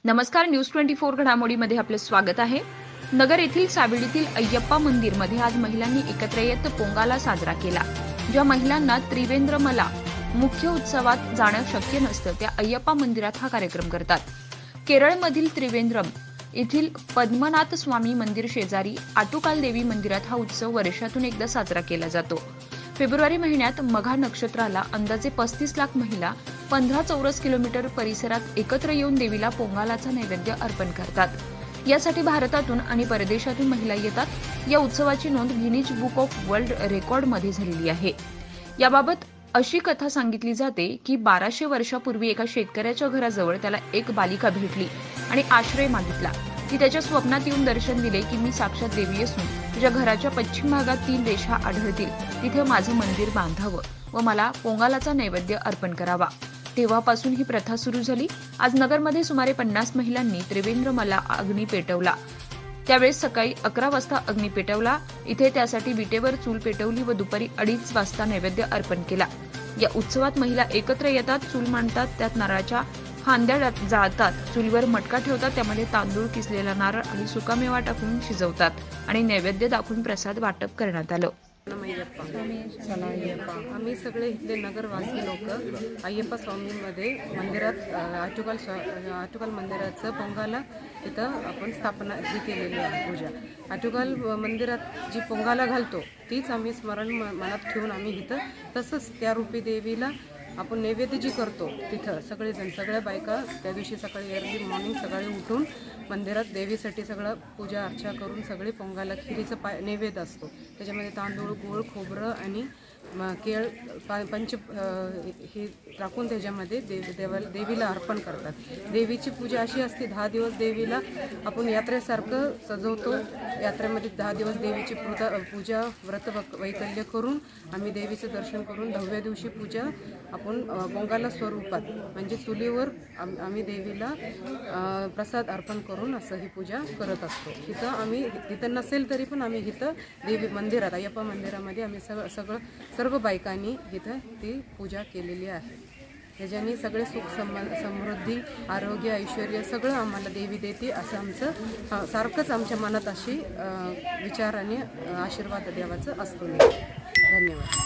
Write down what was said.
नमस्कार, न्यूज 24 घडामोडीमध्ये आपले स्वागत आहे। नगर येथील सावेडीतील अय्यप्पा मंदिरमध्ये आज महिलांनी एकत्र येत पोंगाला साजरा केला। ज्या महिलांना त्रिवेंद्रमला मुख्य उत्सवात जाणं शक्य नसतं त्या अय्यप्पा मंदिरात हा कार्यक्रम करतात। केरळमधील त्रिवेंद्रम येथील पद्मनाथ स्वामी मंदिर शेजारी आटुकाल देवी मंदिरात हा उत्सव वर्षातून एकदा साजरा केला जातो। फेब्रुवारी महिन्यात मघा नक्षत्राला अंदाजे 35 लाख महिला 15 चौरस किलोमीटर परिसरात एकत्र येऊन देवीला पोंगालाचा नैवेद्य अर्पण करतात। यासाठी भारतातून आणि परदेशातून महिला येतात। या उत्सवाची नोंद गिनीज बुक ऑफ वर्ल्ड रेकॉर्डमध्ये झालेली आहे। याबाबत अशी कथा सांगितली जाते की 1200 वर्षापूर्वी एका शेतकऱ्याच्या घराजवळ त्याला एक बालिका भेटली आणि आश्रय मागितला। ती त्याच्या स्वप्नात येऊन दर्शन दिले की मी साक्षात देवी असून तुझ्या घराच्या पश्चिम भागात 3 रेषा आढळतील, तिथे माझं मंदिर बांधावं व मला पोंगालाचा नैवेद्य अर्पण करावा। तेव्हापासून ही प्रथा सुरू झाली। आज नगरमध्ये सुमारे 50 महिलांनी त्रिवेंद्रमला अग्नी पेटवला। त्यावेळेस सकाळी 11 वाजता अग्नी पेटवला। इथे त्यासाठी विटेवर चूल पेटवली व दुपारी 2:30 वाजता नैवेद्य अर्पण केला। या उत्सवात महिला एकत्र येतात, चूल मांडतात, त्यात नारळाच्या फांद्या जाळतात, चुलीवर मटका ठेवतात, त्यामध्ये तांदूळ, किसलेला नारळ आणि सुकामेवा टाकून शिजवतात आणि नैवेद्य दाखवून प्रसाद वाटप करण्यात आलं। आम्ही सगळे इथले नगरवासी लोक अय्यप्पा स्वामींमध्ये मंदिरात आटुकाल मंदिराचं पोंगाला इथं आपण स्थापना ही केलेली आहे। पूजा आटुकाल मंदिरात जी पोंगाला घालतो तीच आम्ही स्मरण मनात ठेवून आम्ही इथं तसंच त्या रूपी देवीला आपण नैवेद्य जी करतो तिथं सगळेजण सगळ्या बायका त्या दिवशी सकाळी अर्ली मॉर्निंग सकाळी उठून मंदिरात देवीसाठी सगळं पूजा अर्चा करून सगळे पोंगाला खिरीचा नैवेद्य असतो। त्याच्यामध्ये तांदूळ, गूळ, खोबरं आणि केळ पंच हे टाकून त्याच्यामध्ये देवीला अर्पण करतात। देवीची पूजा अशी असते 10 दिवस देवीला आपण यात्रेसारखं सजवतो। यात्रेमध्ये 10 दिवस देवीची पूजा व्रत वैकल्य करून आम्ही देवीचं दर्शन करून 10व्या दिवशी पूजा आपण पोंगाला स्वरूपात म्हणजे चुलीवर आम्ही देवीला प्रसाद अर्पण करून असं ही पूजा करत असतो। इथं आम्ही इथं नसेल तरी पण आम्ही इथं देवी मंदिरात अय्यप्पा मंदिरामध्ये आम्ही सर्व बायकांनी इथं ती पूजा केलेली आहे। ह्याच्याने सगळे सुख समृद्धी, आरोग्य, ऐश्वर्य सगळं आम्हाला देवी देते असं आमचं सारखंच आमच्या मनात अशी विचार आणि आशीर्वाद देवाचं असतो। धन्यवाद।